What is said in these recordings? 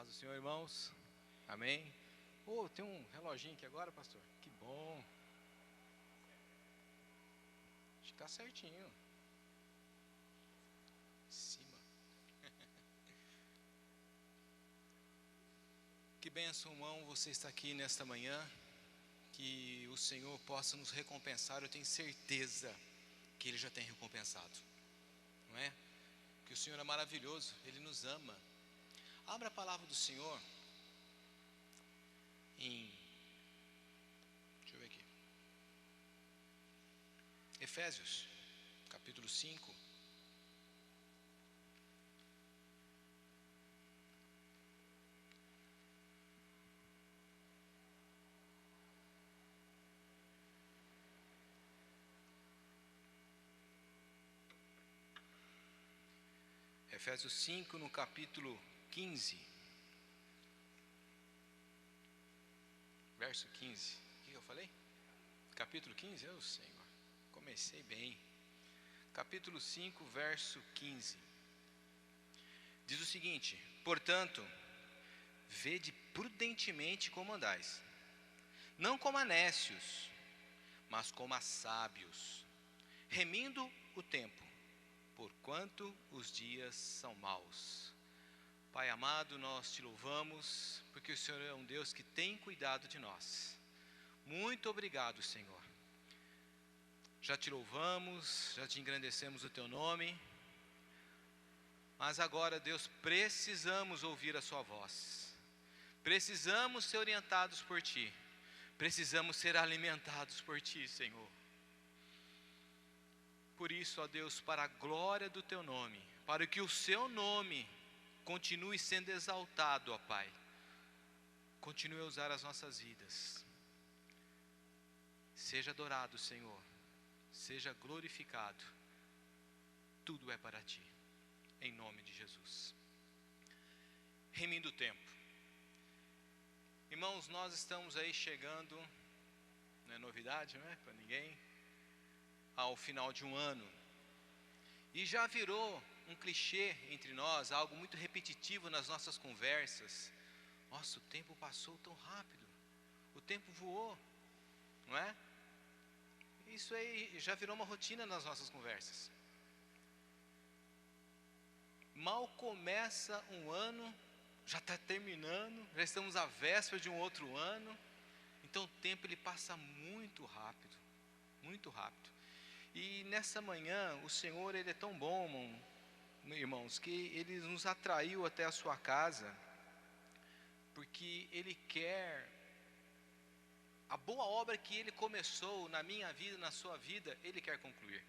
Paz do Senhor, irmãos. Amém. Oh, tem um reloginho aqui agora, pastor. Que bom. Acho que está certinho. Em cima. Que bênção, irmão, você está aqui nesta manhã. Que o Senhor possa nos recompensar. Eu tenho certeza que Ele já tem recompensado. Não é? Que o Senhor é maravilhoso. Ele nos ama. Abra a palavra do Senhor deixa eu ver aqui, Efésios, capítulo 5. Efésios 5, no capítulo 15. Verso 15. O que eu falei? Capítulo 15? Eu, Senhor, comecei bem. Capítulo 5, verso 15. Diz o seguinte: portanto, vede prudentemente como andais, não como a nécios, mas como a sábios, remindo o tempo, porquanto os dias são maus. Pai amado, nós te louvamos, porque o Senhor é um Deus que tem cuidado de nós. Muito obrigado, Senhor. Já te louvamos, já te engrandecemos o teu nome, mas agora, Deus, precisamos ouvir a sua voz. Precisamos ser orientados por ti. Precisamos ser alimentados por ti, Senhor. Por isso, ó Deus, para a glória do teu nome, para que o seu nome continue sendo exaltado, ó Pai. Continue a usar as nossas vidas. Seja adorado, Senhor. Seja glorificado. Tudo é para ti. Em nome de Jesus. Remindo o tempo. Irmãos, nós estamos aí chegando, não é novidade, não é para ninguém, ao final de um ano. E já virou um clichê entre nós, algo muito repetitivo nas nossas conversas. Nossa, o tempo passou tão rápido, o tempo voou, não é? Isso aí já virou uma rotina nas nossas conversas. Mal começa um ano, já está terminando, já estamos à véspera de um outro ano. Então o tempo ele passa muito rápido, muito rápido. E nessa manhã o Senhor ele é tão bom, irmãos, que Ele nos atraiu até a sua casa, porque Ele quer, a boa obra que Ele começou na minha vida, na sua vida, Ele quer concluir.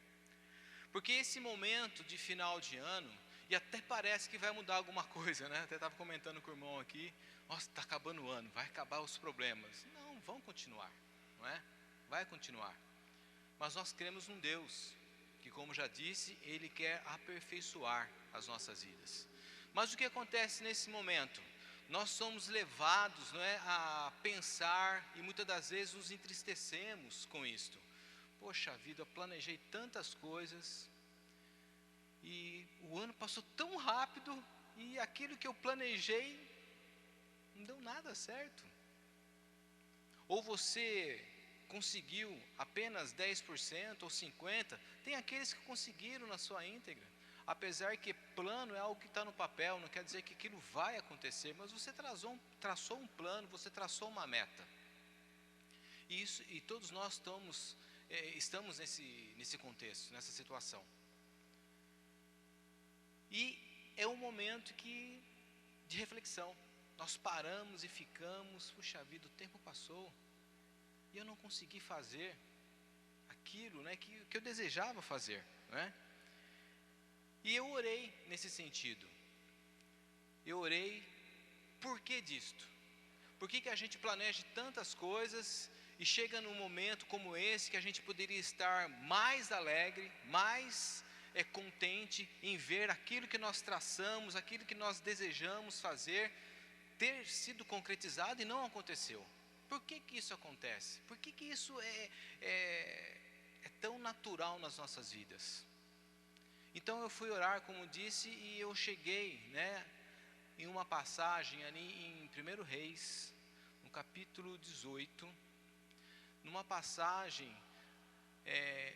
Porque esse momento de final de ano, e até parece que vai mudar alguma coisa, né? Até estava comentando com o irmão aqui, nossa, está acabando o ano, vai acabar os problemas. Não, vão continuar, não é? Vai continuar. Mas nós cremos num Deus que, como já disse, Ele quer aperfeiçoar as nossas vidas. Mas o que acontece nesse momento? Nós somos levados, não é, a pensar e muitas das vezes nos entristecemos com isto. Poxa vida, eu planejei tantas coisas e o ano passou tão rápido e aquilo que eu planejei não deu nada certo. Ou você conseguiu apenas 10% ou 50%, tem aqueles que conseguiram na sua íntegra. Apesar que plano é algo que está no papel, não quer dizer que aquilo vai acontecer, mas você traçou um plano, você traçou uma meta. E todos nós estamos nesse contexto, nessa situação. E é um momento de reflexão. Nós paramos e ficamos, puxa vida, o tempo passou. E eu não consegui fazer aquilo, né, que eu desejava fazer, né? E eu orei nesse sentido. Eu orei, por que disto? Por que a gente planeja tantas coisas e chega num momento como esse que a gente poderia estar mais alegre, mais contente em ver aquilo que nós traçamos, aquilo que nós desejamos fazer, ter sido concretizado e não aconteceu? Por que isso acontece? Por que isso é tão natural nas nossas vidas? Então eu fui orar, como disse, e eu cheguei, né, em uma passagem ali em 1 Reis, no capítulo 18, numa passagem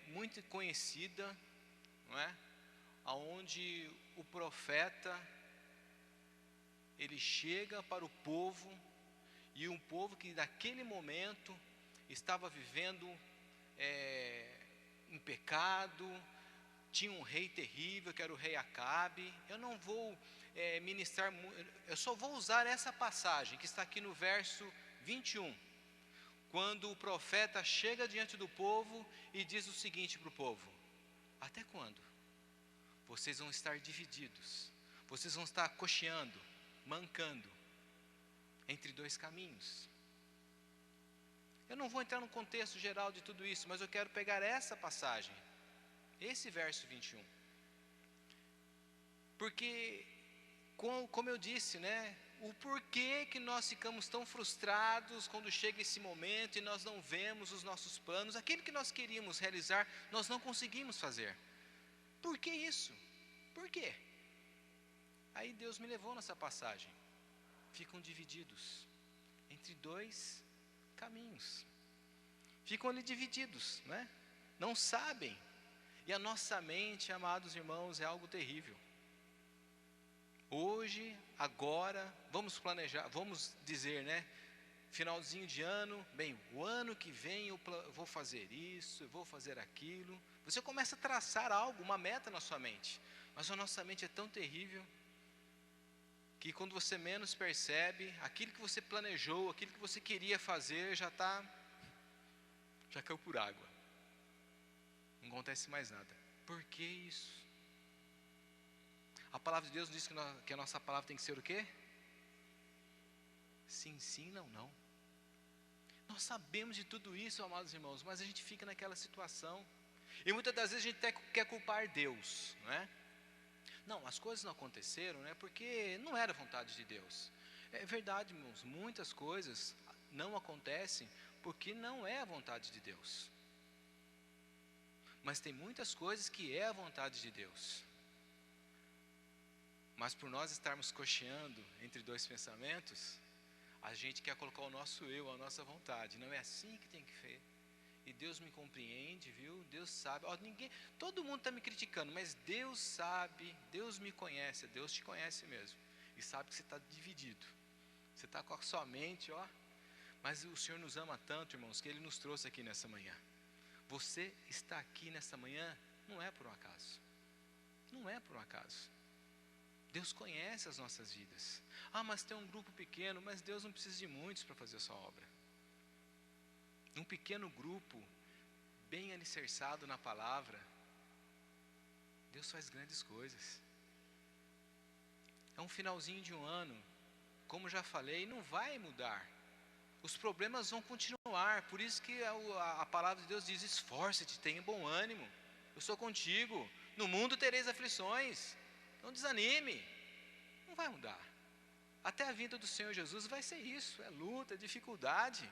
muito conhecida, não é? Onde o profeta, ele chega para o povo, e um povo que naquele momento estava vivendo em pecado, tinha um rei terrível, que era o rei Acabe. Eu não vou ministrar, eu só vou usar essa passagem, que está aqui no verso 21, quando o profeta chega diante do povo e diz o seguinte para o povo: até quando vocês vão estar divididos? Vocês vão estar cocheando, mancando entre dois caminhos. Eu não vou entrar no contexto geral de tudo isso, mas eu quero pegar essa passagem, esse verso 21. Porque, como eu disse, né, o porquê que nós ficamos tão frustrados quando chega esse momento e nós não vemos os nossos planos, aquilo que nós queríamos realizar, nós não conseguimos fazer. Por que isso? Por quê? Aí Deus me levou nessa passagem. Ficam divididos entre dois caminhos. Ficam ali divididos, né? Não sabem. E a nossa mente, amados irmãos, é algo terrível. Hoje, agora, vamos planejar, vamos dizer, né? Finalzinho de ano, bem, o ano que vem eu vou fazer isso, eu vou fazer aquilo. Você começa a traçar algo, uma meta na sua mente. Mas a nossa mente é tão terrível que quando você menos percebe, aquilo que você planejou, aquilo que você queria fazer, já caiu por água. Não acontece mais nada. Por que isso? A palavra de Deus diz que a nossa palavra tem que ser o quê? Sim, sim, não, não. Nós sabemos de tudo isso, amados irmãos, mas a gente fica naquela situação. E muitas das vezes a gente até quer culpar Deus, não é? Não, as coisas não aconteceram, né, porque não era vontade de Deus. É verdade, irmãos, muitas coisas não acontecem porque não é a vontade de Deus. Mas tem muitas coisas que é a vontade de Deus. Mas por nós estarmos cocheando entre dois pensamentos, a gente quer colocar o nosso eu, a nossa vontade. Não é assim que tem que ser. E Deus me compreende, viu? Deus sabe. Todo mundo está me criticando, mas Deus sabe, Deus me conhece, Deus te conhece mesmo. E sabe que você está dividido. Você está com a sua mente, Mas o Senhor nos ama tanto, irmãos, que Ele nos trouxe aqui nessa manhã. Você está aqui nessa manhã, não é por um acaso. Não é por um acaso. Deus conhece as nossas vidas. Mas tem um grupo pequeno, mas Deus não precisa de muitos para fazer a sua obra. Um pequeno grupo, bem alicerçado na palavra, Deus faz grandes coisas. É um finalzinho de um ano, como já falei, não vai mudar. Os problemas vão continuar, por isso que a palavra de Deus diz: esforce-te, tenha bom ânimo, eu sou contigo, no mundo tereis aflições, não desanime, não vai mudar. Até a vinda do Senhor Jesus vai ser isso, é luta, é dificuldade.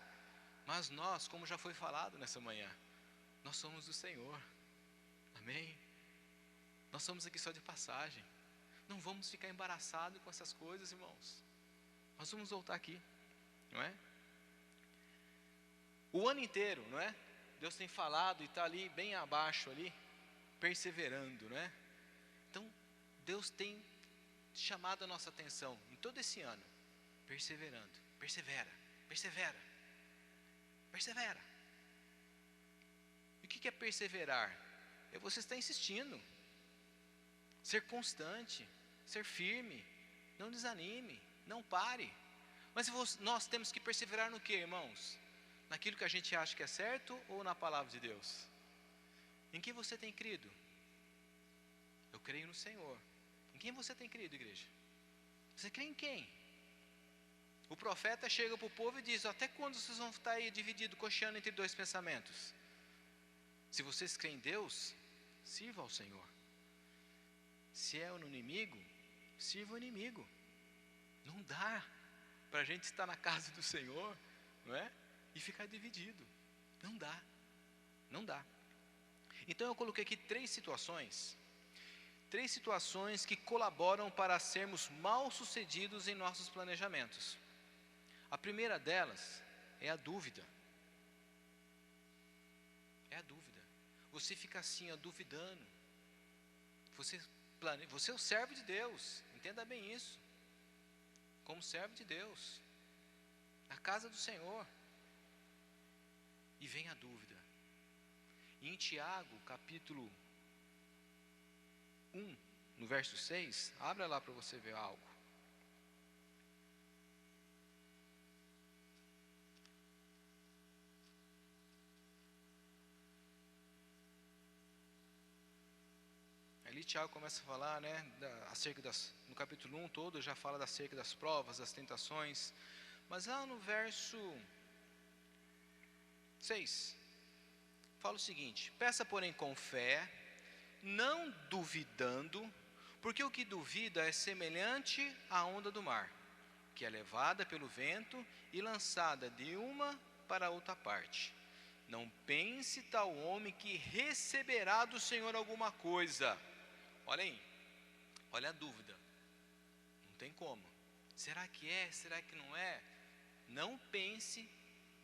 Mas nós, como já foi falado nessa manhã, nós somos do Senhor, amém? Nós somos aqui só de passagem, não vamos ficar embaraçados com essas coisas, irmãos. Nós vamos voltar aqui, não é? O ano inteiro, não é? Deus tem falado e está ali bem abaixo ali, perseverando, não é? Então, Deus tem chamado a nossa atenção em todo esse ano, perseverando, persevera, persevera. Persevera. E o que é perseverar? É você estar insistindo, ser constante, ser firme, não desanime, não pare. Mas nós temos que perseverar no que, irmãos? Naquilo que a gente acha que é certo ou na palavra de Deus? Em que você tem crido? Eu creio no Senhor. Em quem você tem crido, igreja? Você crê em quem? O profeta chega para o povo e diz: até quando vocês vão estar aí divididos, cocheando entre dois pensamentos? Se vocês creem em Deus, sirva ao Senhor. Se é no inimigo, sirva o inimigo. Não dá para a gente estar na casa do Senhor, não é? E ficar dividido. Não dá. Não dá. Então eu coloquei aqui 3 situações. 3 situações que colaboram para sermos mal-sucedidos em nossos planejamentos. A primeira delas é a dúvida. É a dúvida. Você fica assim, ó, duvidando. Você é o servo de Deus, entenda bem isso. Como servo de Deus, na casa do Senhor. E vem a dúvida. E em Tiago, capítulo 1, no verso 6, abra lá para você ver algo. Ali Tiago começa a falar, né, no capítulo 1 todo, já fala acerca das provas, das tentações. Mas lá no verso 6, fala o seguinte: peça, porém, com fé, não duvidando, porque o que duvida é semelhante à onda do mar, que é levada pelo vento e lançada de uma para outra parte. Não pense tal homem que receberá do Senhor alguma coisa. Olha aí, olha a dúvida. Não tem como. Será que é? Será que não é? Não pense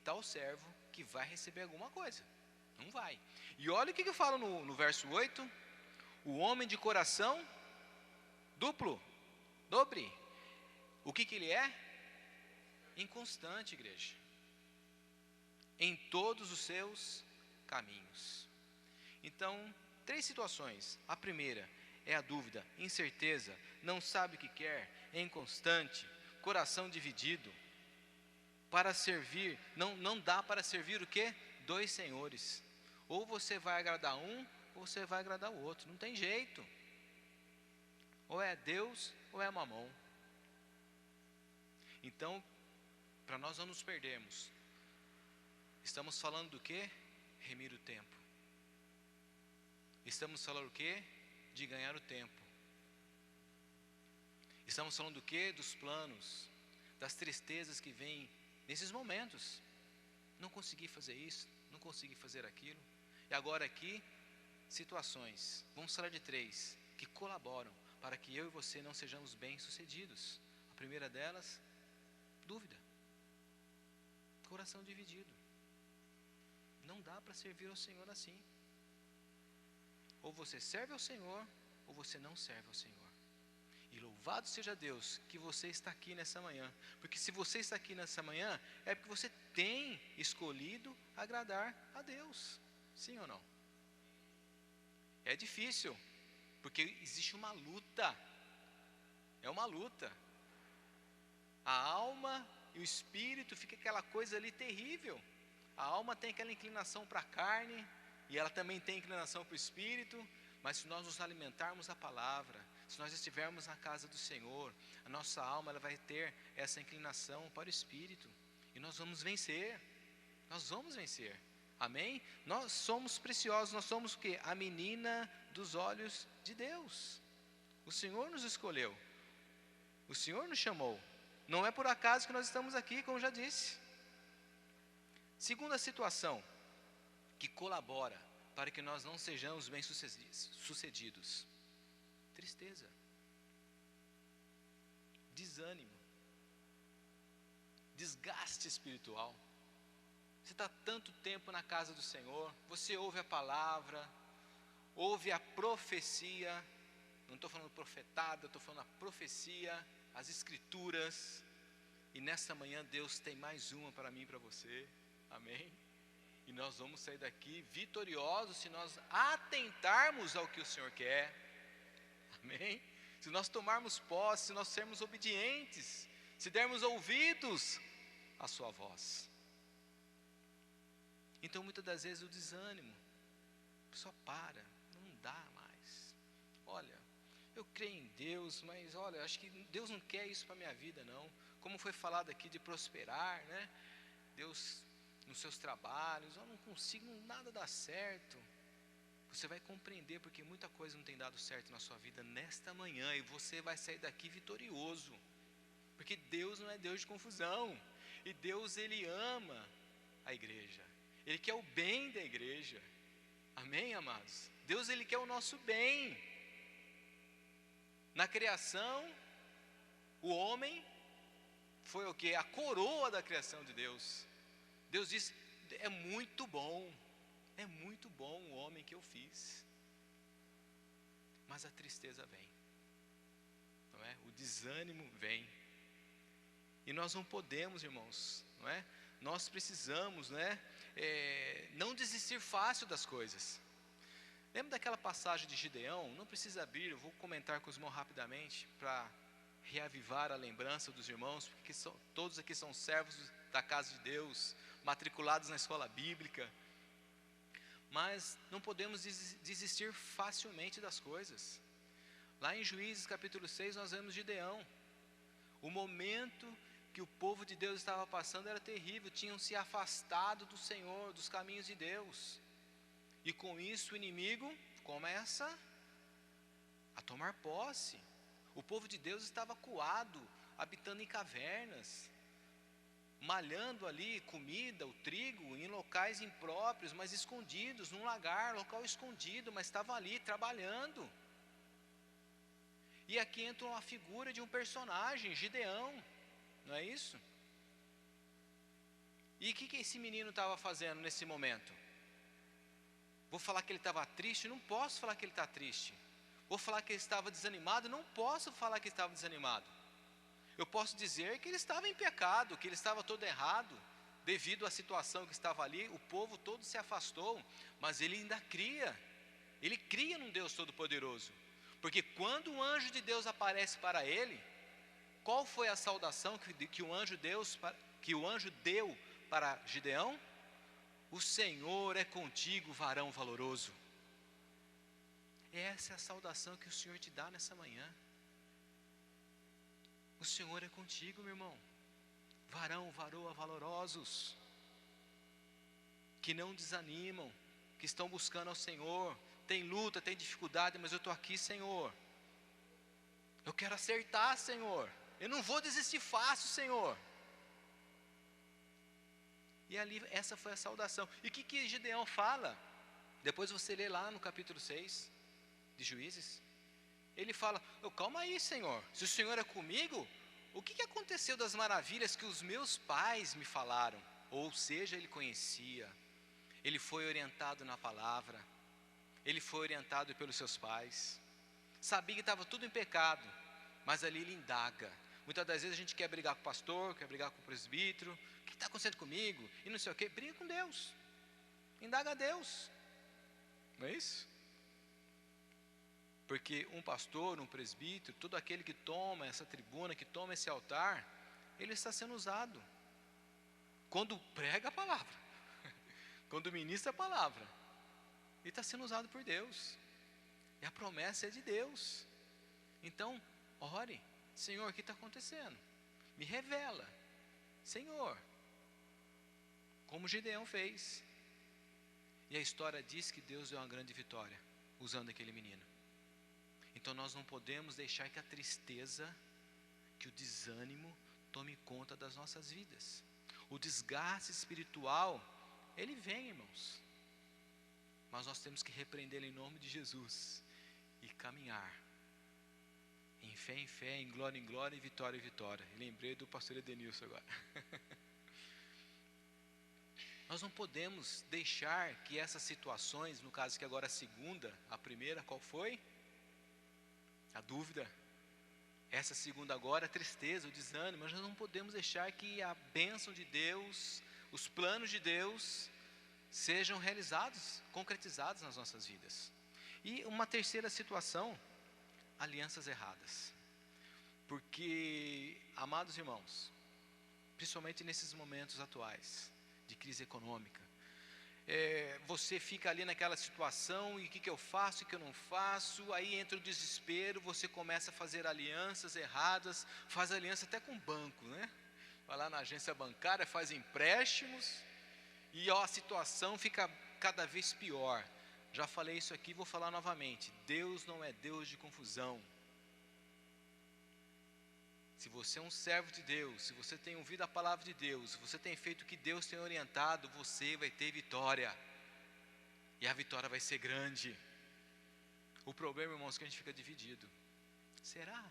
tal servo que vai receber alguma coisa. Não vai. E olha o que fala no verso 8. O homem de coração duplo, dobre. O que ele é? Inconstante, igreja. Em todos os seus caminhos. Então, 3 situações. A primeira é a dúvida, incerteza, não sabe o que quer, é inconstante, coração dividido. Para servir, não dá para servir o quê? 2 senhores. Ou você vai agradar um, ou você vai agradar o outro. Não tem jeito. Ou é Deus, ou é Mamon. Então, para nós não nos perdermos, estamos falando do quê? Remir o tempo. Estamos falando do quê? De ganhar o tempo. Estamos falando do quê? Dos planos, das tristezas que vêm nesses momentos. Não consegui fazer isso, não consegui fazer aquilo. E agora aqui, situações. Vamos falar de 3 que colaboram para que eu e você não sejamos bem-sucedidos. A primeira delas, dúvida. Coração dividido. Não dá para servir ao Senhor assim. Ou você serve ao Senhor, ou você não serve ao Senhor. E louvado seja Deus que você está aqui nessa manhã. Porque se você está aqui nessa manhã, é porque você tem escolhido agradar a Deus. Sim ou não? É difícil, porque existe uma luta. É uma luta. A alma e o espírito fica aquela coisa ali terrível. A alma tem aquela inclinação para a carne, e ela também tem inclinação para o espírito. Mas se nós nos alimentarmos da palavra, se nós estivermos na casa do Senhor, a nossa alma ela vai ter essa inclinação para o espírito. E nós vamos vencer. Nós vamos vencer. Amém? Nós somos preciosos. Nós somos o quê? A menina dos olhos de Deus. O Senhor nos escolheu. O Senhor nos chamou. Não é por acaso que nós estamos aqui, como já disse. Segunda situação que colabora para que nós não sejamos bem-sucedidos. Tristeza. Desânimo. Desgaste espiritual. Você está tanto tempo na casa do Senhor, você ouve a palavra, ouve a profecia, não estou falando profetada, estou falando a profecia, as escrituras, e nesta manhã Deus tem mais uma para mim e para você, amém? E nós vamos sair daqui vitoriosos se nós atentarmos ao que o Senhor quer, amém? Se nós tomarmos posse, se nós sermos obedientes, se dermos ouvidos à sua voz. Então muitas das vezes o desânimo, só para, não dá mais. Olha, eu creio em Deus, mas olha, acho que Deus não quer isso para a minha vida não. Como foi falado aqui de prosperar, né? Deus nos seus trabalhos, eu não consigo, nada dá certo. Você vai compreender porque muita coisa não tem dado certo na sua vida nesta manhã, e você vai sair daqui vitorioso. Porque Deus não é Deus de confusão, e Deus Ele ama a igreja. Ele quer o bem da igreja. Amém, amados? Deus Ele quer o nosso bem. Na criação, o homem foi o quê? A coroa da criação de Deus. Deus disse: é muito bom o homem que eu fiz. Mas a tristeza vem, não é? O desânimo vem. E nós não podemos, irmãos, não é? Nós precisamos, não desistir fácil das coisas. Lembra daquela passagem de Gideão? Não precisa abrir, eu vou comentar com os irmãos rapidamente, para reavivar a lembrança dos irmãos, porque todos aqui são servos da casa de Deus, matriculados na escola bíblica. Mas não podemos desistir facilmente das coisas. Lá em Juízes capítulo 6 nós vemos Gideão. O momento que o povo de Deus estava passando era terrível, tinham se afastado do Senhor, dos caminhos de Deus. E com isso o inimigo começa a tomar posse. O povo de Deus estava acuado, habitando em cavernas, malhando ali comida, o trigo, em locais impróprios, mas escondidos, num lagar, local escondido, mas estava ali trabalhando. E aqui entra uma figura de um personagem, Gideão, não é isso? E o que esse menino estava fazendo nesse momento? Vou falar que ele estava triste? Não posso falar que ele está triste. Vou falar que ele estava desanimado? Não posso falar que ele estava desanimado. Eu posso dizer que ele estava em pecado, que ele estava todo errado, devido à situação que estava ali, o povo todo se afastou, mas ele ainda cria. Ele cria num Deus Todo-Poderoso. Porque quando o anjo de Deus aparece para ele, qual foi a saudação que o anjo deu para Gideão? O Senhor é contigo, varão valoroso. Essa é a saudação que o Senhor te dá nessa manhã. O Senhor é contigo, meu irmão. Varão, varoa, valorosos, que não desanimam, que estão buscando ao Senhor. Tem luta, tem dificuldade, mas eu estou aqui, Senhor. Eu quero acertar, Senhor. Eu não vou desistir fácil, Senhor. E ali, essa foi a saudação. E o que Gideão fala? Depois você lê lá no capítulo 6 de Juízes. Ele fala: calma aí, Senhor. Se o Senhor é comigo, o que aconteceu das maravilhas que os meus pais me falaram? Ou seja, ele conhecia. Ele foi orientado na palavra. Ele foi orientado pelos seus pais. Sabia que estava tudo em pecado, mas ali ele indaga. Muitas das vezes a gente quer brigar com o pastor, quer brigar com o presbítero. O que está acontecendo comigo? E não sei o quê. Briga com Deus. Indaga a Deus. Não é isso? Porque um pastor, um presbítero, todo aquele que toma essa tribuna, que toma esse altar, ele está sendo usado. Quando prega a palavra, quando ministra a palavra, ele está sendo usado por Deus. E a promessa é de Deus. Então, ore. Senhor, o que está acontecendo? Me revela. Senhor. Como Gideão fez. E a história diz que Deus deu uma grande vitória, usando aquele menino. Então nós não podemos deixar que a tristeza, que o desânimo tome conta das nossas vidas. O desgaste espiritual, ele vem, irmãos. Mas nós temos que repreendê-lo em nome de Jesus e caminhar em fé, em glória, em vitória em vitória. E lembrei do pastor Edenilson agora. Nós não podemos deixar que essas situações, no caso que agora a primeira, qual foi? A dúvida. Essa segunda agora, a tristeza, o desânimo. Mas nós não podemos deixar que a bênção de Deus, os planos de Deus, sejam realizados, concretizados nas nossas vidas. E uma terceira situação, alianças erradas. Porque, amados irmãos, principalmente nesses momentos atuais de crise econômica, você fica ali naquela situação, e o que eu faço, o que eu não faço, aí entra o desespero, você começa a fazer alianças erradas, faz aliança até com o banco, né? Vai lá na agência bancária, faz empréstimos, e a situação fica cada vez pior. Já falei isso aqui, vou falar novamente. Deus não é Deus de confusão. Se você é um servo de Deus, se você tem ouvido a palavra de Deus, se você tem feito o que Deus tem orientado, você vai ter vitória. E a vitória vai ser grande. O problema, irmãos, é que a gente fica dividido. Será?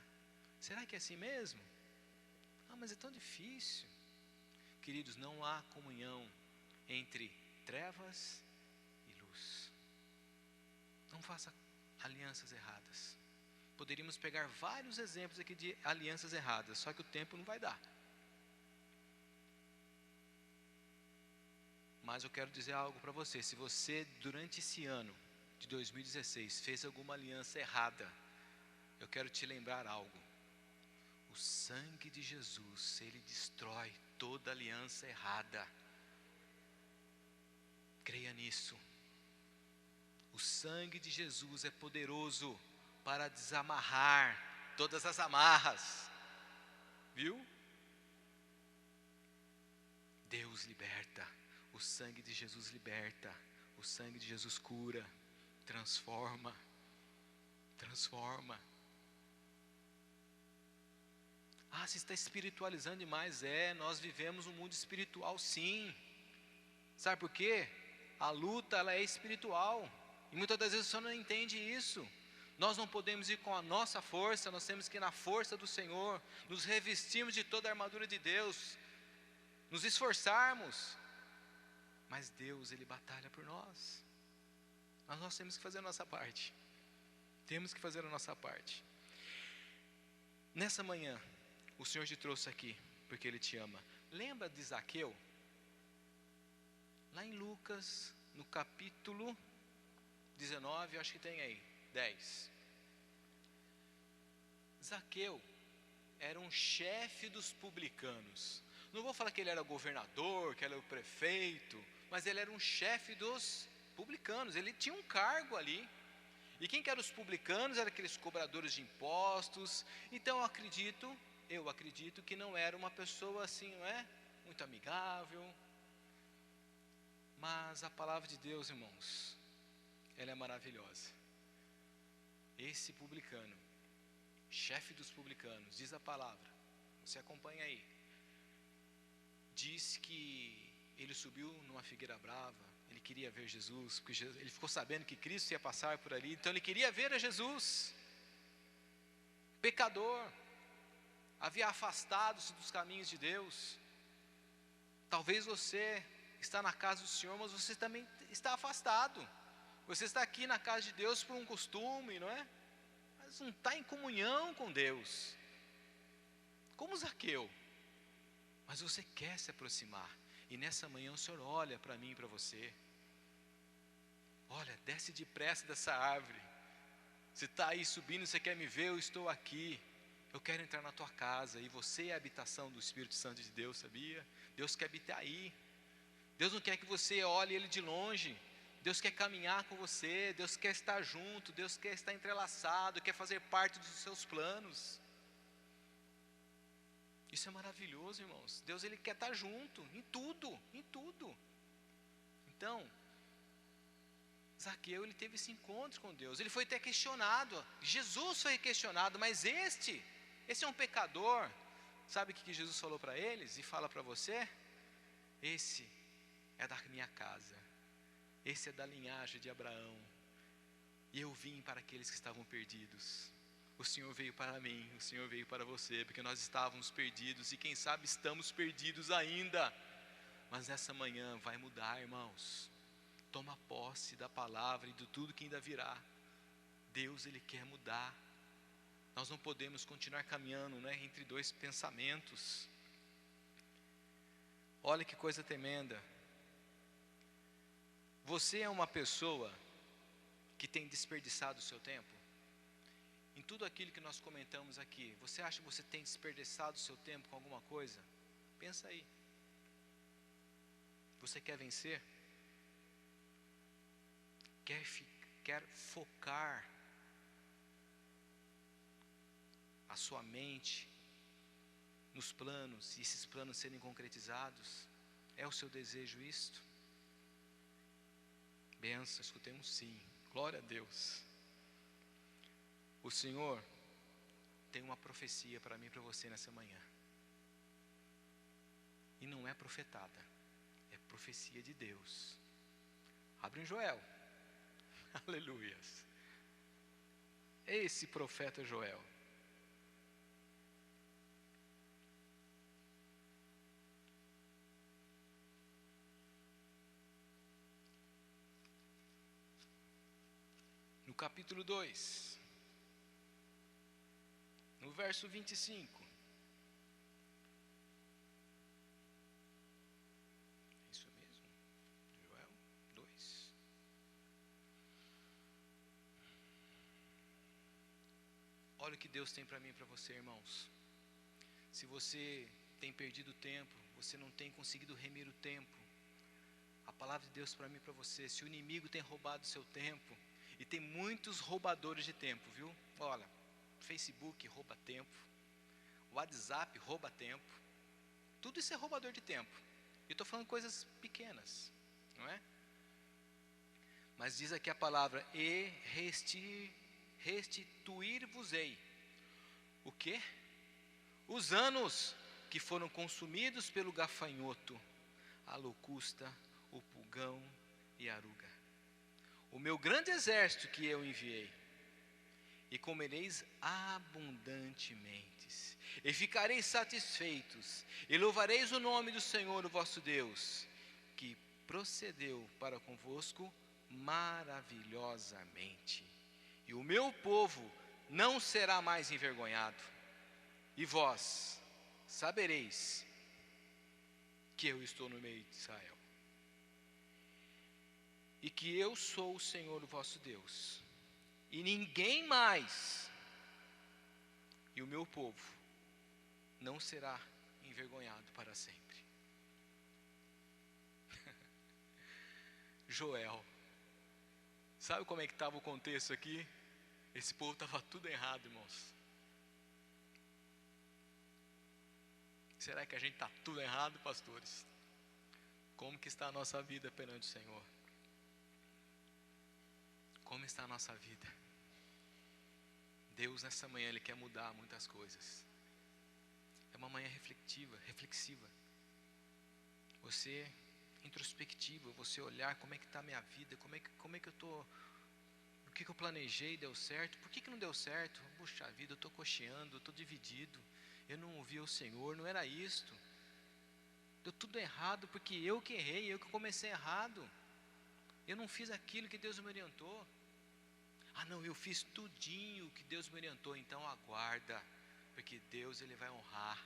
Será que é assim mesmo? Ah, mas é tão difícil. Queridos, não há comunhão entre trevas e luz. Não faça alianças erradas. Poderíamos pegar vários exemplos aqui de alianças erradas, só que o tempo não vai dar. Mas eu quero dizer algo para você. Se você, durante esse ano de 2016, fez alguma aliança errada, eu quero te lembrar algo. O sangue de Jesus, ele destrói toda aliança errada. Creia nisso. O sangue de Jesus é poderoso para desamarrar todas as amarras. Viu? Deus liberta. O sangue de Jesus liberta. O sangue de Jesus cura, transforma. Ah, você está espiritualizando demais. Nós vivemos um mundo espiritual, sim. Sabe por quê? A luta, ela é espiritual. E muitas das vezes você não entende isso. Nós não podemos ir com a nossa força, nós temos que ir na força do Senhor, nos revestirmos de toda a armadura de Deus, nos esforçarmos. Mas Deus, Ele batalha por nós. Mas nós temos que fazer a nossa parte. Temos que fazer a nossa parte. Nessa manhã, o Senhor te trouxe aqui, porque Ele te ama. Lembra de Zaqueu? Lá em Lucas, no capítulo 19, acho que tem aí, 10. Zaqueu era um chefe dos publicanos. Não vou falar que ele era governador, que ele era o prefeito, mas ele era um chefe dos publicanos. Ele tinha um cargo ali. E quem que eram os publicanos? Eram aqueles cobradores de impostos. Então eu acredito que não era uma pessoa assim, não é? Muito amigável. Mas a palavra de Deus, irmãos, ela é maravilhosa. Esse publicano, chefe dos publicanos, diz a palavra, você acompanha aí, diz que ele subiu numa figueira brava, ele queria ver Jesus, porque ele ficou sabendo que Cristo ia passar por ali, então ele queria ver a Jesus, pecador, havia afastado-se dos caminhos de Deus. Talvez você está na casa do Senhor, mas você também está afastado. Você está aqui na casa de Deus por um costume, não é? Mas não está em comunhão com Deus. Como Zaqueu. Mas você quer se aproximar. E nessa manhã o Senhor olha para mim e para você. Olha, desce depressa dessa árvore. Você está aí subindo, você quer me ver, eu estou aqui. Eu quero entrar na tua casa. E você é a habitação do Espírito Santo de Deus, sabia? Deus quer habitar aí. Deus não quer que você olhe Ele de longe. Deus quer caminhar com você. Deus quer estar junto. Deus quer estar entrelaçado. Quer fazer parte dos seus planos. Isso é maravilhoso, irmãos. Deus, Ele quer estar junto. Em tudo. Em tudo. Então, Zaqueu, ele teve esse encontro com Deus. Ele foi até questionado. Jesus foi questionado. Mas esse é um pecador. Sabe o que Jesus falou para eles? E fala para você? Esse é da minha casa, esse é da linhagem de Abraão, e eu vim para aqueles que estavam perdidos. O Senhor veio para mim, o Senhor veio para você, porque nós estávamos perdidos, e quem sabe estamos perdidos ainda, mas nessa manhã vai mudar, irmãos. Toma posse da palavra e de tudo que ainda virá. Deus, Ele quer mudar. Nós não podemos continuar caminhando, né, entre dois pensamentos. Olha que coisa tremenda. Você é uma pessoa que tem desperdiçado o seu tempo? Em tudo aquilo que nós comentamos aqui, você acha que você tem desperdiçado o seu tempo com alguma coisa? Pensa aí. Você quer vencer? Quer focar a sua mente nos planos, e esses planos serem concretizados? É o seu desejo isto? Benção, escutei um sim. Glória a Deus. O Senhor tem uma profecia para mim e para você nessa manhã. E não é profetada, é profecia de Deus. Abre em Joel. Aleluias. Esse profeta Joel. capítulo 2, no verso 25. Isso mesmo? Joel 2. Olha o que Deus tem para mim e para você, irmãos. Se você tem perdido tempo, você não tem conseguido remir o tempo, a palavra de Deus para mim e para você, se o inimigo tem roubado o seu tempo, e tem muitos roubadores de tempo, viu? Olha, Facebook rouba tempo, WhatsApp rouba tempo, tudo isso é roubador de tempo. Eu estou falando coisas pequenas, não é? Mas diz aqui a palavra, e restituir-vos-ei. O quê? Os anos que foram consumidos pelo gafanhoto, a locusta, o pulgão e a aruga. O meu grande exército que eu enviei. E comereis abundantemente, e ficareis satisfeitos, e louvareis o nome do Senhor, o vosso Deus, que procedeu para convosco maravilhosamente. E o meu povo não será mais envergonhado, e vós sabereis que eu estou no meio de Israel, e que eu sou o Senhor, o vosso Deus, e ninguém mais, e o meu povo não será envergonhado para sempre. Joel, sabe como é que estava o contexto aqui? Esse povo estava tudo errado, irmãos. Será que a gente está tudo errado, pastores? Como que está a nossa vida perante o Senhor? Como está a nossa vida? Deus nessa manhã, Ele quer mudar muitas coisas. É uma manhã reflexiva. Você introspectiva, você olhar como é que está a minha vida, como é que eu estou, o que eu planejei deu certo, por que não deu certo? Puxa vida, eu estou cocheando, eu estou dividido, eu não ouvi o Senhor, não era isto. Deu tudo errado porque eu que errei, eu que comecei errado. Eu não fiz aquilo que Deus me orientou. Ah não, eu fiz tudinho que Deus me orientou, então aguarda, porque Deus Ele vai honrar.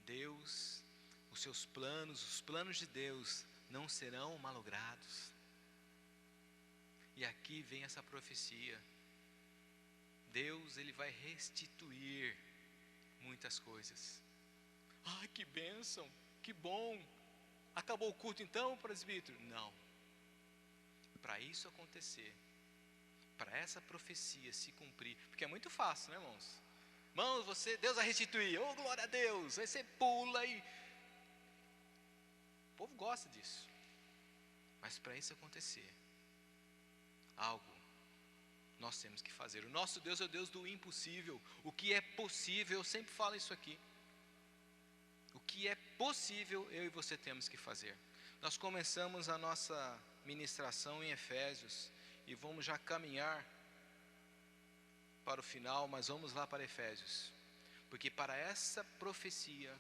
Deus, os seus planos, os planos de Deus não serão malogrados. E aqui vem essa profecia. Deus Ele vai restituir muitas coisas. Ah, que bênção, que bom. Acabou o culto então, presbítero? Não. Para isso acontecer, para essa profecia se cumprir, porque é muito fácil, né, irmãos? Irmãos, Deus vai restituir, oh glória a Deus, aí você pula e... O povo gosta disso. Mas para isso acontecer, algo nós temos que fazer. O nosso Deus é o Deus do impossível. O que é possível, eu sempre falo isso aqui. O que é possível, eu e você temos que fazer. Nós começamos a nossa ministração em Efésios e vamos já caminhar para o final, mas vamos lá para Efésios. Porque para essa profecia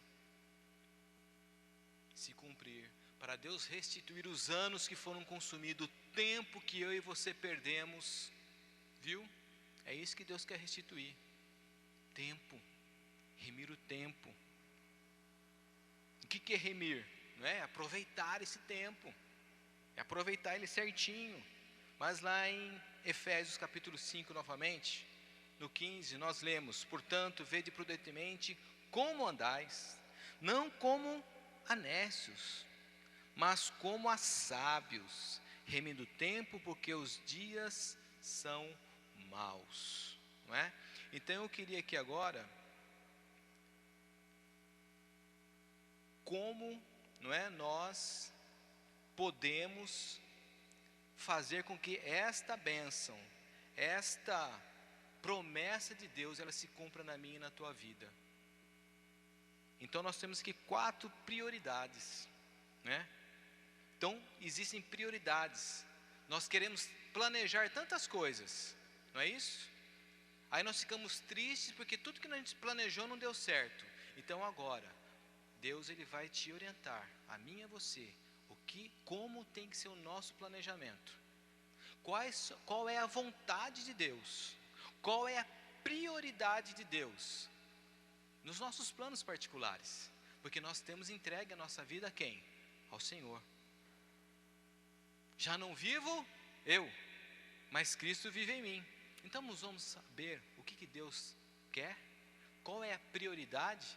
se cumprir, para Deus restituir os anos que foram consumidos, o tempo que eu e você perdemos, viu? É isso que Deus quer restituir. Tempo, remir o tempo. O que é remir? Não é aproveitar esse tempo, é aproveitar ele certinho. Mas lá em Efésios capítulo 5 novamente, no 15 nós lemos: portanto, vede prudentemente como andais, não como a nécios, mas como a sábios, remindo o tempo, porque os dias são maus, não é? Então eu queria aqui agora, como, não é, nós podemos fazer com que esta bênção, esta promessa de Deus, ela se cumpra na minha e na tua vida. Então nós temos aqui 4 prioridades, né? Então existem prioridades. Nós queremos planejar tantas coisas, não é isso? Aí nós ficamos tristes porque tudo que a gente planejou não deu certo. Então agora, Deus Ele vai te orientar, a mim e a você, como tem que ser o nosso planejamento. Qual é a vontade de Deus? Qual é a prioridade de Deus? Nos nossos planos particulares. Porque nós temos entregue a nossa vida a quem? Ao Senhor. Já não vivo eu, mas Cristo vive em mim. Então nós vamos saber o que Deus quer, qual é a prioridade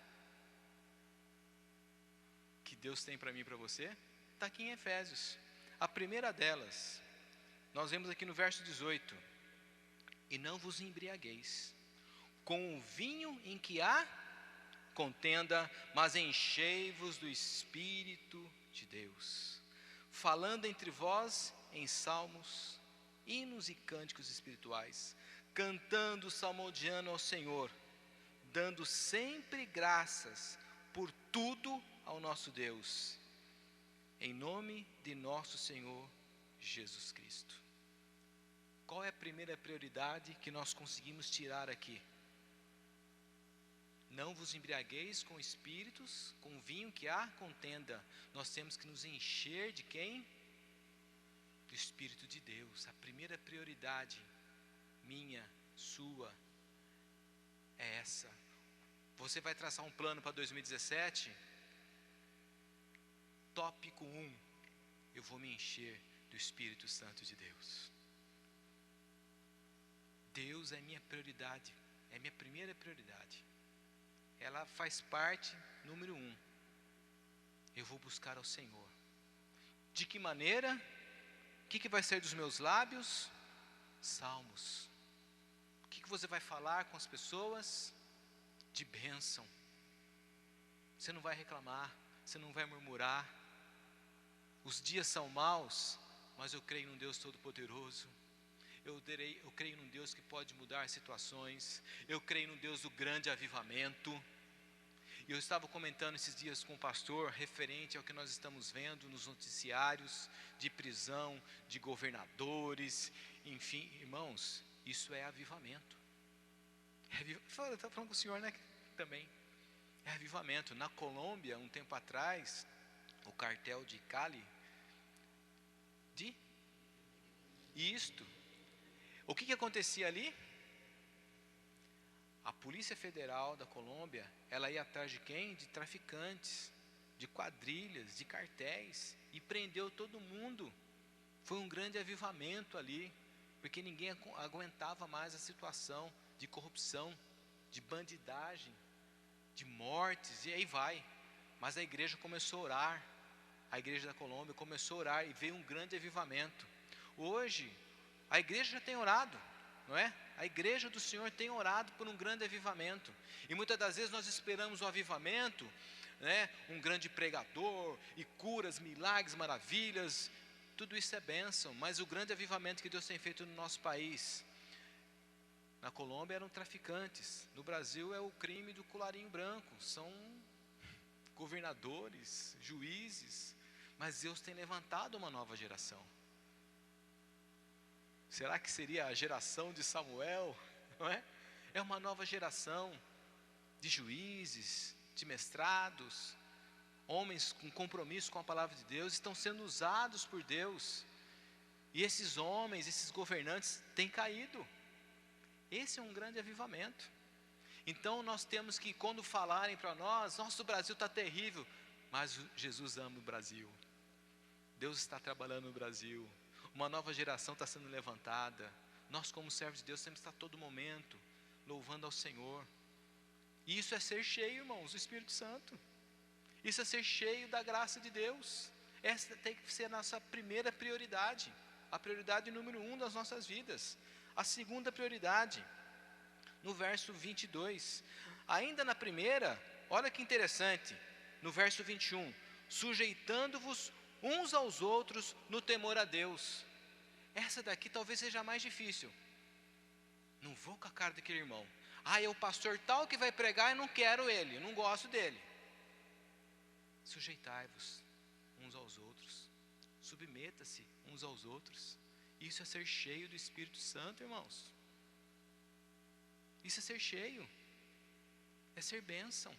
que Deus tem para mim e para você. Está aqui em Efésios. A primeira delas, nós vemos aqui no verso 18: e não vos embriagueis com o vinho em que há contenda, mas enchei-vos do Espírito de Deus, falando entre vós em salmos, hinos e cânticos espirituais, cantando, salmodiando ao Senhor, dando sempre graças por tudo ao nosso Deus, em nome de nosso Senhor Jesus Cristo. Qual é a primeira prioridade que nós conseguimos tirar aqui? Não vos embriagueis com espíritos, com vinho que há contenda. Nós temos que nos encher de quem? Do Espírito de Deus. A primeira prioridade, minha, sua, é essa. Você vai traçar um plano para 2017? Tópico 1: eu vou me encher do Espírito Santo de Deus. Deus é minha prioridade, é minha primeira prioridade. Ela faz parte, número 1. Eu vou buscar ao Senhor. De que maneira? O que vai ser dos meus lábios? Salmos. O que você vai falar com as pessoas? De bênção. Você não vai reclamar, você não vai murmurar. Os dias são maus, mas eu creio num Deus Todo-Poderoso. Eu creio num Deus que pode mudar situações. Eu creio num Deus do grande avivamento. E eu estava comentando esses dias com o pastor, referente ao que nós estamos vendo nos noticiários, de prisão, de governadores, enfim, irmãos, isso é avivamento. Eu estava falando com o senhor, né, também. É avivamento. Na Colômbia, um tempo atrás, o cartel de Cali, o que acontecia ali? A Polícia Federal da Colômbia, ela ia atrás de quem? De traficantes, de quadrilhas, de cartéis, e prendeu todo mundo. Foi um grande avivamento ali, porque ninguém aguentava mais a situação de corrupção, de bandidagem, de mortes, e aí vai. Mas a igreja começou a orar, a igreja da Colômbia começou a orar, e veio um grande avivamento. Hoje, a igreja já tem orado, não é? A igreja do Senhor tem orado por um grande avivamento. E muitas das vezes nós esperamos o avivamento, né? Um grande pregador, e curas, milagres, maravilhas. Tudo isso é bênção, mas o grande avivamento que Deus tem feito no nosso país. Na Colômbia eram traficantes, no Brasil é o crime do colarinho branco. São governadores, juízes, mas Deus tem levantado uma nova geração. Será que seria a geração de Samuel? Não é? É uma nova geração de juízes, de mestrados, homens com compromisso com a palavra de Deus, estão sendo usados por Deus. E esses homens, esses governantes têm caído. Esse é um grande avivamento. Então nós temos que, quando falarem para nós, nossa, o Brasil está terrível, mas Jesus ama o Brasil. Deus está trabalhando no Brasil. Uma nova geração está sendo levantada. Nós, como servos de Deus, temos que estar a todo momento louvando ao Senhor. E isso é ser cheio, irmãos, do Espírito Santo. Isso é ser cheio da graça de Deus. Essa tem que ser a nossa primeira prioridade. A prioridade número 1 das nossas vidas. A segunda prioridade, no verso 22. Ainda na primeira, olha que interessante. No verso 21. Sujeitando-vos uns aos outros no temor a Deus. Essa daqui talvez seja a mais difícil. Não vou com a cara daquele irmão. É o pastor tal que vai pregar e não quero ele, não gosto dele. Sujeitai-vos uns aos outros. Submeta-se uns aos outros. Isso é ser cheio do Espírito Santo, irmãos. Isso é ser cheio. É ser bênção.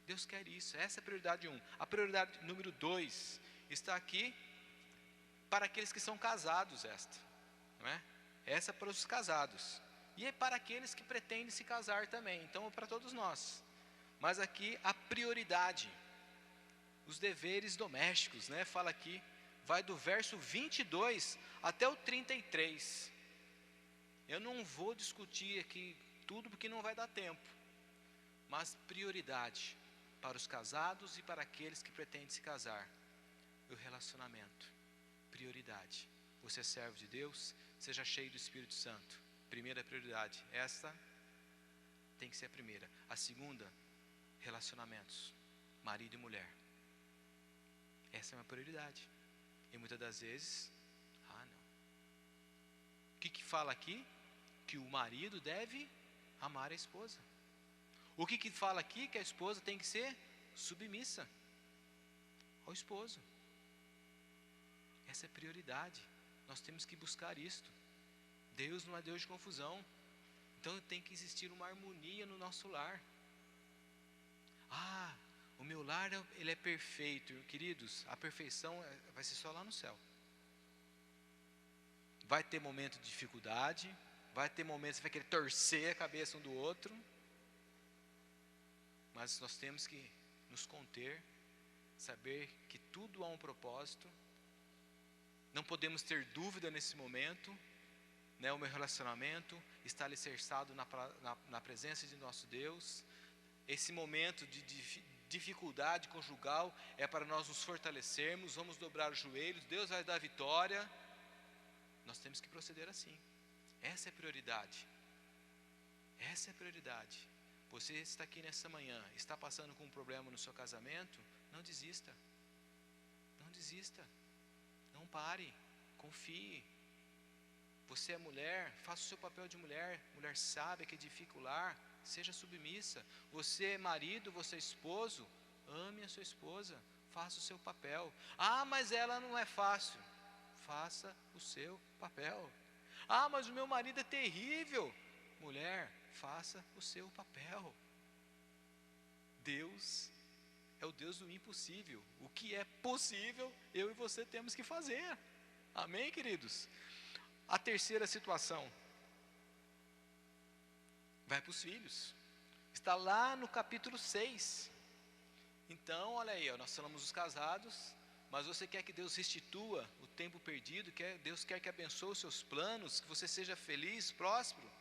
Deus quer isso. Essa é a prioridade 1. A prioridade número 2 está aqui para aqueles que são casados, não é? Essa é para os casados. E é para aqueles que pretendem se casar também. Então é para todos nós. Mas aqui a prioridade, os deveres domésticos, né? Fala aqui, vai do verso 22 até o 33. Eu não vou discutir aqui tudo porque não vai dar tempo. Mas prioridade para os casados e para aqueles que pretendem se casar. O relacionamento, prioridade. Você é servo de Deus, seja cheio do Espírito Santo. Primeira prioridade, essa tem que ser a primeira. A segunda, relacionamentos, marido e mulher. Essa é uma prioridade. E muitas das vezes, não. O que fala aqui? Que o marido deve amar a esposa. O que fala aqui? Que a esposa tem que ser submissa ao esposo. Essa é prioridade. Nós temos que buscar isto. Deus não é Deus de confusão. Então tem que existir uma harmonia no nosso lar. O meu lar ele é perfeito. Queridos, a perfeição vai ser só lá no céu. Vai ter momento de dificuldade. Vai ter momentos que vai querer torcer a cabeça um do outro. Mas nós temos que nos conter. Saber que tudo há um propósito. Não podemos ter dúvida nesse momento, né? O meu relacionamento está alicerçado na presença de nosso Deus. Esse momento de dificuldade conjugal é para nós nos fortalecermos, vamos dobrar os joelhos, Deus vai dar vitória. Nós temos que proceder assim. Essa é a prioridade. Essa é a prioridade. Você está aqui nessa manhã, está passando com um problema no seu casamento, não desista. Não desista. Não pare, confie. Você é mulher, faça o seu papel de mulher. Mulher sábia que edifica o lar, seja submissa. Você é marido, você é esposo, ame a sua esposa, faça o seu papel. Mas ela não é fácil. Faça o seu papel. Mas o meu marido é terrível. Mulher, faça o seu papel. Deus é o Deus do impossível. O que é possível, eu e você temos que fazer. Amém, queridos? A terceira situação vai para os filhos. Está lá no capítulo 6. Então, olha aí, nós falamos dos casados, mas você quer que Deus restitua o tempo perdido, Deus quer que abençoe os seus planos, que você seja feliz, próspero.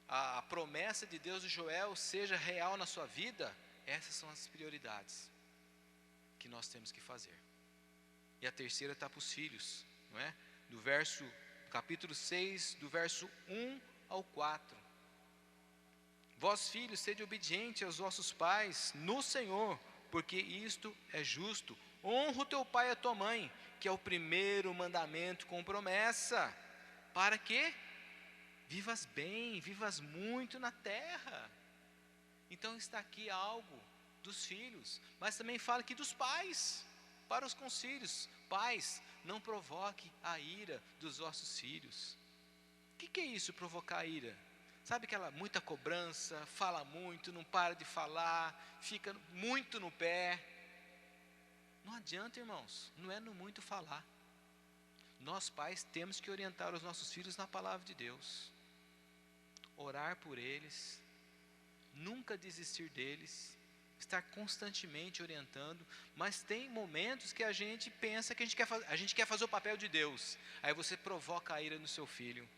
A promessa de Deus de Joel seja real na sua vida. Essas são as prioridades que nós temos que fazer. E a terceira está para os filhos, não é? Do capítulo 6, do verso 1 ao 4. Vós, filhos, sede obedientes aos vossos pais no Senhor, porque isto é justo. Honra o teu pai e a tua mãe, que é o primeiro mandamento com promessa, para que vivas bem, vivas muito na terra. Então está aqui algo dos filhos, mas também fala aqui dos pais, para os conselhos. Pais, não provoque a ira dos vossos filhos. O que é isso, provocar a ira? Sabe aquela muita cobrança, fala muito, não para de falar, fica muito no pé. Não adianta, irmãos, não é no muito falar. Nós pais temos que orientar os nossos filhos na palavra de Deus. Orar por eles, nunca desistir deles, estar constantemente orientando. Mas tem momentos que a gente pensa que a gente quer fazer o papel de Deus. Aí você provoca a ira no seu filho.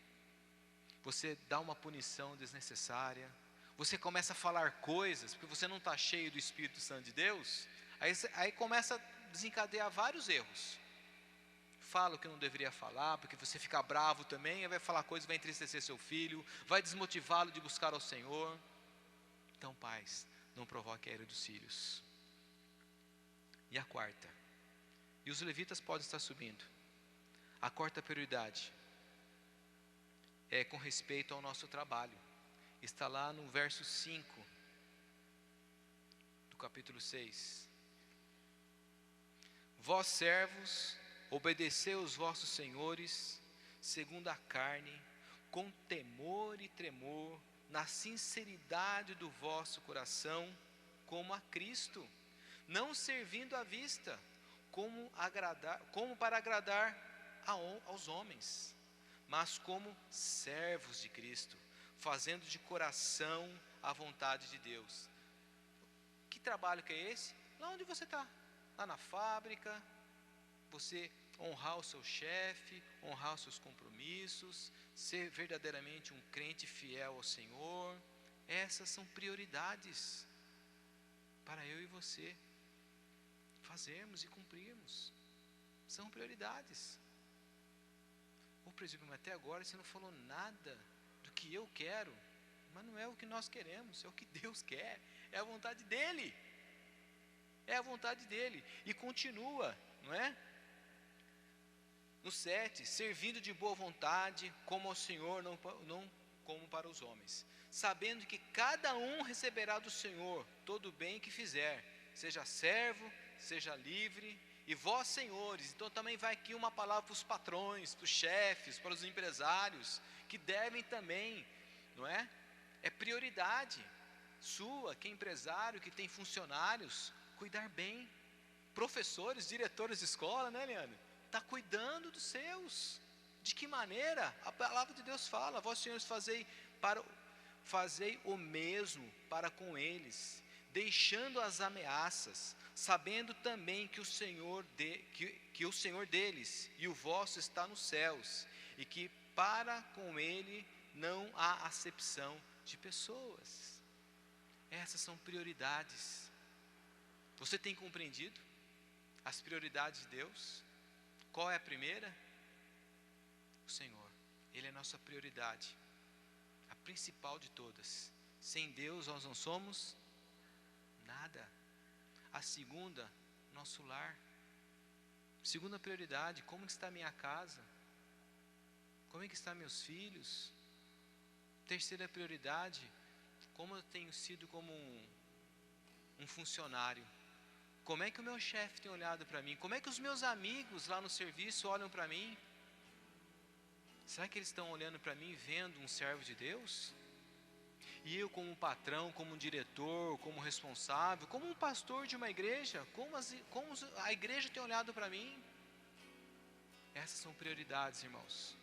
Você dá uma punição desnecessária. Você começa a falar coisas, porque você não está cheio do Espírito Santo de Deus. Aí começa a desencadear vários erros. Fala o que não deveria falar, porque você fica bravo também, aí vai falar coisas, vai entristecer seu filho, vai desmotivá-lo de buscar ao Senhor. Então, pais, não provoque a ira dos filhos. E a quarta, e os levitas podem estar subindo. A quarta prioridade é com respeito ao nosso trabalho. Está lá no verso 5 do capítulo 6. Vós servos, obedecei os vossos senhores, segundo a carne, com temor e tremor, na sinceridade do vosso coração, como a Cristo, não servindo à vista, como para agradar aos homens, mas como servos de Cristo, fazendo de coração a vontade de Deus. Que trabalho que é esse? Lá onde você está, lá na fábrica, você honrar o seu chefe, honrar os seus compromissos, ser verdadeiramente um crente fiel ao Senhor. Essas são prioridades para eu e você fazermos e cumprirmos. São prioridades. O presbítero, mas até agora você não falou nada do que eu quero. Mas não é o que nós queremos, é o que Deus quer, é a vontade dEle. É a vontade dEle. E continua, não é? No 7, servindo de boa vontade, como ao Senhor, não como para os homens, sabendo que cada um receberá do Senhor todo o bem que fizer, seja servo, seja livre, e vós, senhores. Então também vai aqui uma palavra para os patrões, para os chefes, para os empresários, que devem também, não é? É prioridade sua, que é empresário, que tem funcionários, cuidar bem. Professores, diretores de escola, né, Leandro? Está cuidando dos seus. De que maneira? A palavra de Deus fala: vós, senhores, fazei o mesmo para com eles, deixando as ameaças, sabendo também que o Senhor deles e o vosso está nos céus, e que para com Ele não há acepção de pessoas. Essas são prioridades. Você tem compreendido as prioridades de Deus? Qual é a primeira? O Senhor. Ele é a nossa prioridade, a principal de todas. Sem Deus nós não somos nada. A segunda, nosso lar. Segunda prioridade, como está minha casa? Como é que estão meus filhos? Terceira prioridade, como eu tenho sido como um funcionário? Como é que o meu chefe tem olhado para mim? Como é que os meus amigos lá no serviço olham para mim? Será que eles estão olhando para mim vendo um servo de Deus? E eu, como patrão, como diretor, como responsável, como um pastor de uma igreja, como a igreja tem olhado para mim? Essas são prioridades, irmãos.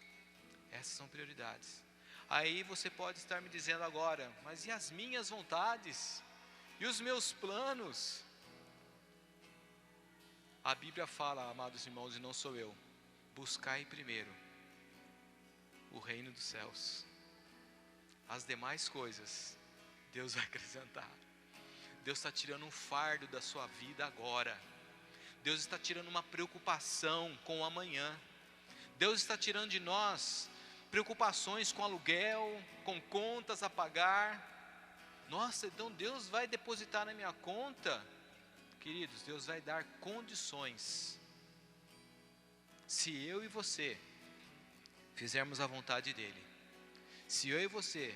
Essas são prioridades. Aí você pode estar me dizendo agora: mas e as minhas vontades? E os meus planos? A Bíblia fala, amados irmãos, e não sou eu: buscai primeiro o reino dos céus. As demais coisas Deus vai acrescentar. Deus está tirando um fardo da sua vida agora. Deus está tirando uma preocupação com o amanhã. Deus está tirando de nós preocupações com aluguel, com contas a pagar. Nossa, então Deus vai depositar na minha conta? Queridos, Deus vai dar condições. Se eu e você fizermos a vontade dEle, se eu e você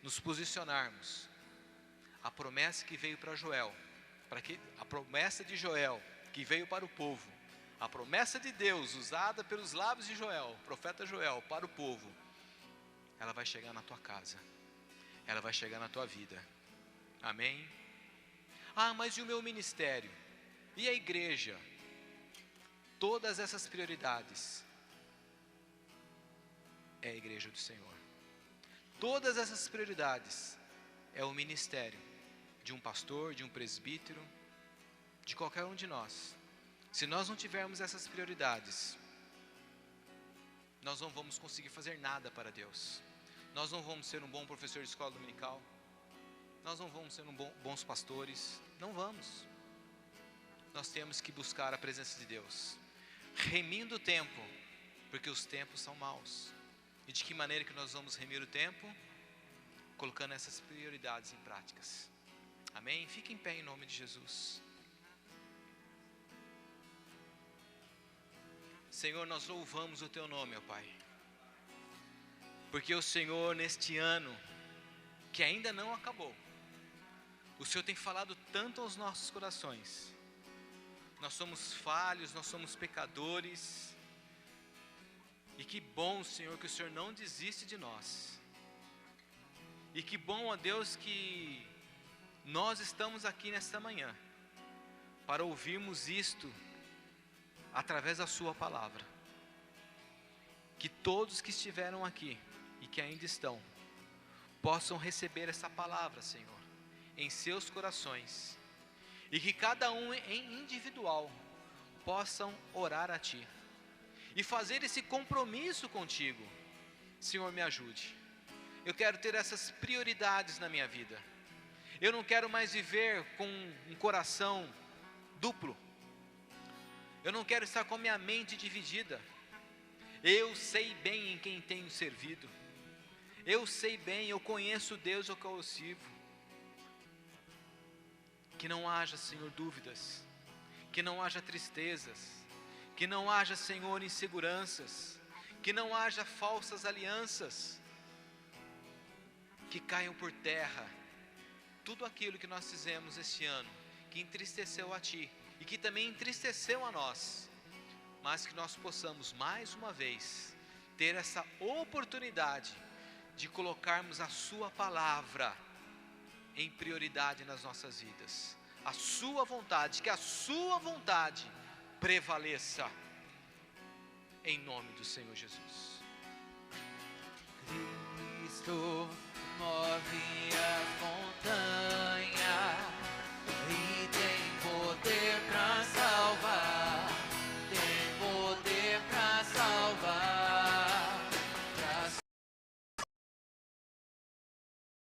nos posicionarmos, a promessa que veio para Joel, a promessa de Joel que veio para o povo, a promessa de Deus usada pelos lábios de Joel, profeta Joel, para o povo, ela vai chegar na tua casa, ela vai chegar na tua vida. Amém? Ah, mas e o meu ministério? E a igreja? Todas essas prioridades é a igreja do Senhor. Todas essas prioridades é o ministério de um pastor, de um presbítero, de qualquer um de nós. Se nós não tivermos essas prioridades, nós não vamos conseguir fazer nada para Deus. Nós não vamos ser um bom professor de escola dominical. Nós não vamos ser bons pastores. Não vamos. Nós temos que buscar a presença de Deus, remindo o tempo, porque os tempos são maus. E de que maneira que nós vamos remir o tempo? Colocando essas prioridades em práticas. Amém? Fique em pé em nome de Jesus. Senhor, nós louvamos o Teu nome, ó Pai, porque o Senhor, neste ano que ainda não acabou, o Senhor tem falado tanto aos nossos corações. Nós somos falhos, nós somos pecadores, e que bom, Senhor, que o Senhor não desiste de nós. E que bom, ó Deus, que nós estamos aqui nesta manhã para ouvirmos isto através da Sua palavra. Que todos que estiveram aqui e que ainda estão, possam receber essa palavra, Senhor, em seus corações, e que cada um em individual possam orar a Ti e fazer esse compromisso contigo. Senhor, me ajude. Eu quero ter essas prioridades na minha vida. Eu não quero mais viver com um coração duplo. Eu não quero estar com a minha mente dividida. Eu sei bem em quem tenho servido. Eu sei bem, eu conheço Deus ao qual eu sirvo. Que não haja, Senhor, dúvidas. Que não haja tristezas. Que não haja, Senhor, inseguranças. Que não haja falsas alianças. Que caiam por terra tudo aquilo que nós fizemos este ano, que entristeceu a Ti e que também entristeceu a nós, mas que nós possamos mais uma vez ter essa oportunidade de colocarmos a Sua palavra em prioridade nas nossas vidas, a Sua vontade, que a Sua vontade prevaleça, em nome do Senhor Jesus. Cristo move as montanhas.